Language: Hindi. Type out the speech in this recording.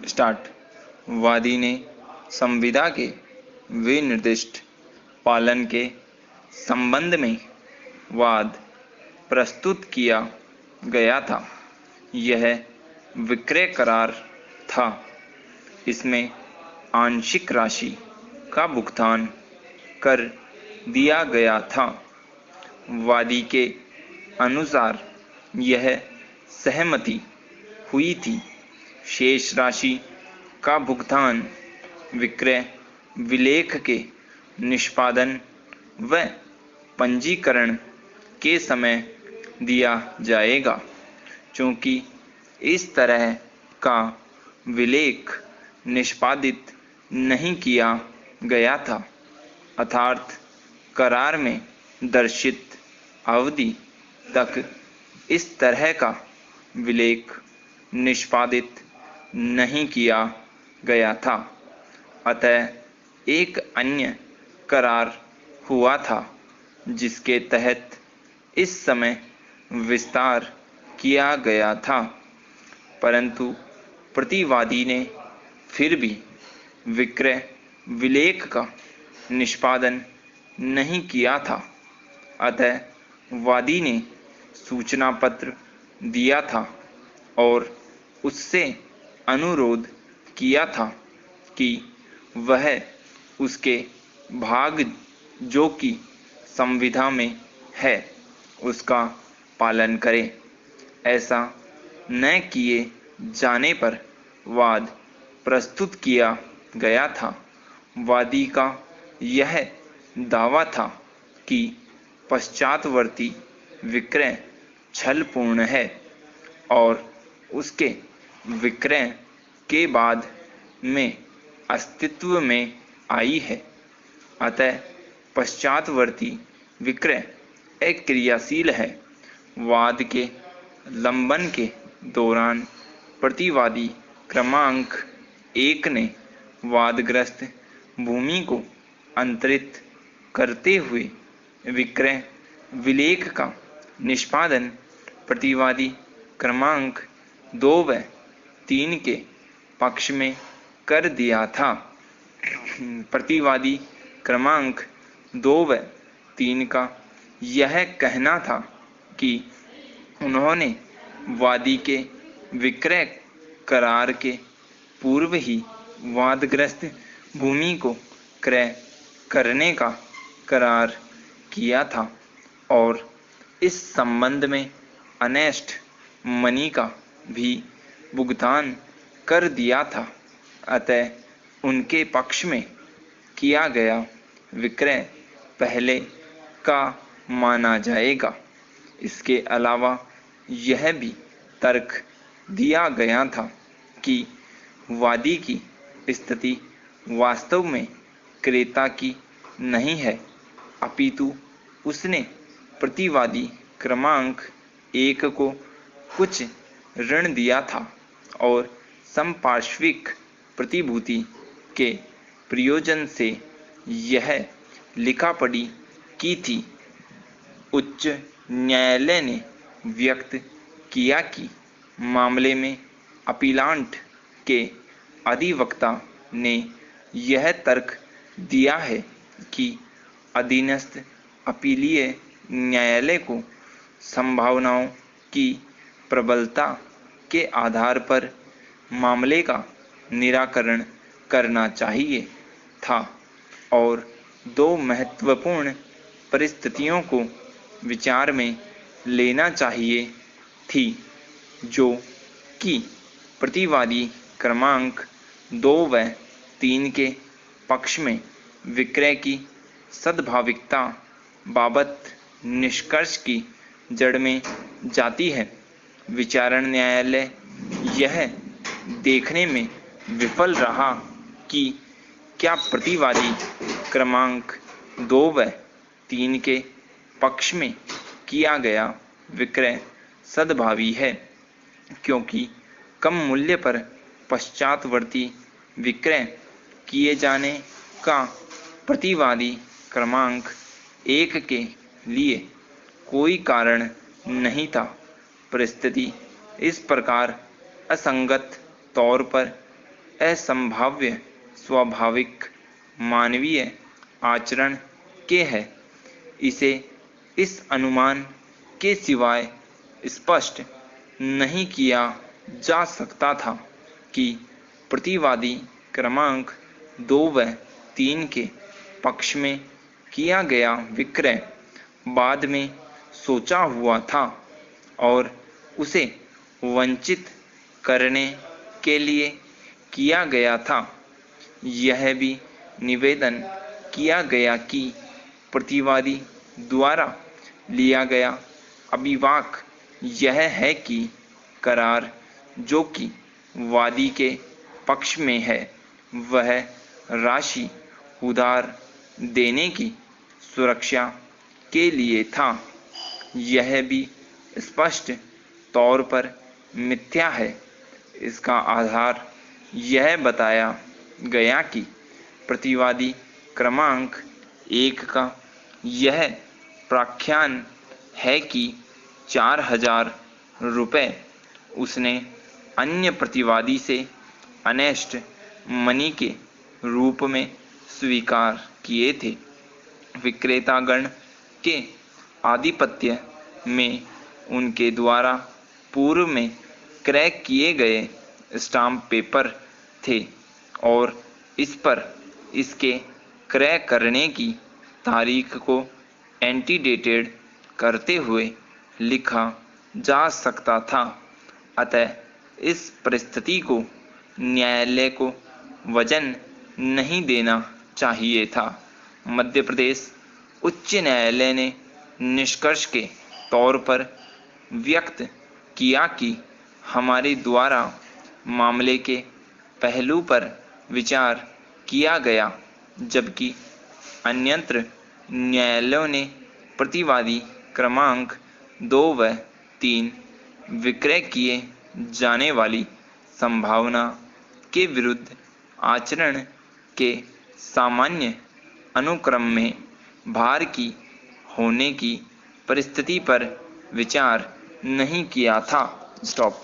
स्टार्ट। वादी ने संविदा के विनिर्दिष्ट पालन के संबंध में वाद प्रस्तुत किया गया था। यह विक्रय करार था। इसमें आंशिक राशि का भुगतान कर दिया गया था। वादी के अनुसार यह सहमति हुई थी। शेष राशि का भुगतान विक्रय विलेख के निष्पादन व पंजीकरण के समय दिया जाएगा। चूंकि इस तरह का विलेख निष्पादित नहीं किया गया था, अर्थात करार में दर्शित अवधि तक इस तरह का विलेख निष्पादित नहीं किया गया था, अतः एक अन्य करार हुआ था जिसके तहत इस समय विस्तार किया गया था। परंतु प्रतिवादी ने फिर भी विक्रय विलेख का निष्पादन नहीं किया था, अतः वादी ने सूचना पत्र दिया था और उससे अनुरोध किया था कि वह उसके भाग जो कि संविदा में है उसका पालन करे। ऐसा न किए जाने पर वाद प्रस्तुत किया गया था। वादी का यह दावा था कि पश्चातवर्ती विक्रय छलपूर्ण है और उसके विक्रय के बाद में अस्तित्व में आई है, अतः पश्चातवर्ती विक्रय अक्रियाशील है। वाद के लंबन के दौरान प्रतिवादी क्रमांक 1 ने वादग्रस्त भूमि को अंतरित करते हुए विक्रय विलेख का निष्पादन प्रतिवादी क्रमांक 2 व 3 के पक्ष में कर दिया था। प्रतिवादी क्रमांक 2 व 3 का यह कहना था कि उन्होंने वादी के विक्रय करार के पूर्व ही वादग्रस्त भूमि को क्रय करने का करार किया था और इस संबंध में अनेस्ट मनी का भी भुगतान कर दिया था, अतः उनके पक्ष में किया गया विक्रय पहले का माना जाएगा। इसके अलावा यह भी तर्क दिया गया था कि वादी की स्थिति वास्तव में क्रेता की नहीं है, अपितु उसने प्रतिवादी क्रमांक 1 को कुछ ऋण दिया था और संपार्श्विक प्रतिभूति के प्रयोजन से यह लिखापढ़ी की थी। उच्च न्यायालय ने व्यक्त किया कि मामले में अपीलांट के अधिवक्ता ने यह तर्क दिया है कि अधीनस्थ अपीलीय न्यायालय को संभावनाओं की प्रबलता के आधार पर मामले का निराकरण करना चाहिए था और 2 महत्वपूर्ण परिस्थितियों को विचार में लेना चाहिए थी, जो कि प्रतिवादी क्रमांक 2 व 3 के पक्ष में विक्रय की सद्भाविकता बाबत निष्कर्ष की जड़ में जाती है। विचारण न्यायालय यह देखने में विफल रहा कि क्या प्रतिवादी क्रमांक 2 व 3 के पक्ष में किया गया विक्रय सद्भावी है, क्योंकि कम मूल्य पर पश्चातवर्ती विक्रय किए जाने का प्रतिवादी क्रमांक 1 के लिए कोई कारण नहीं था। परिस्थिति इस प्रकार असंगत तौर पर असंभाव्य स्वाभाविक मानवीय आचरण के है। इसे इस अनुमान के सिवाय स्पष्ट नहीं किया जा सकता था कि प्रतिवादी क्रमांक 2 व 3 के पक्ष में किया गया विक्रय बाद में सोचा हुआ था और उसे वंचित करने के लिए किया गया था। यह भी निवेदन किया गया कि प्रतिवादी द्वारा लिया गया अभिवाक यह है कि करार जो कि वादी के पक्ष में है वह राशि उधार देने की सुरक्षा के लिए था। यह भी स्पष्ट तौर पर मिथ्या है। इसका आधार यह बताया गया कि प्रतिवादी क्रमांक 1 का यह प्राख्यान है कि 4,000 रुपये उसने अन्य प्रतिवादी से अनेस्ट मनी के रूप में स्वीकार किए थे। विक्रेतागण के आधिपत्य में उनके द्वारा पूर्व में क्रय किए गए स्टाम्प पेपर थे और इस पर इसके क्रय करने की तारीख को एंटीडेटेड करते हुए लिखा जा सकता था। अतः इस परिस्थिति को न्यायालय को वजन नहीं देना चाहिए था। मध्य प्रदेश उच्च न्यायालय ने निष्कर्ष के तौर पर व्यक्त किया कि हमारे द्वारा मामले के पहलू पर विचार किया गया, जबकि अन्यत्र न्यायालयों ने प्रतिवादी क्रमांक 2 व 3 विक्रय किए जाने वाली संभावना के विरुद्ध आचरण के सामान्य अनुक्रम में भार की होने की परिस्थिति पर विचार नहीं किया था। स्टॉप।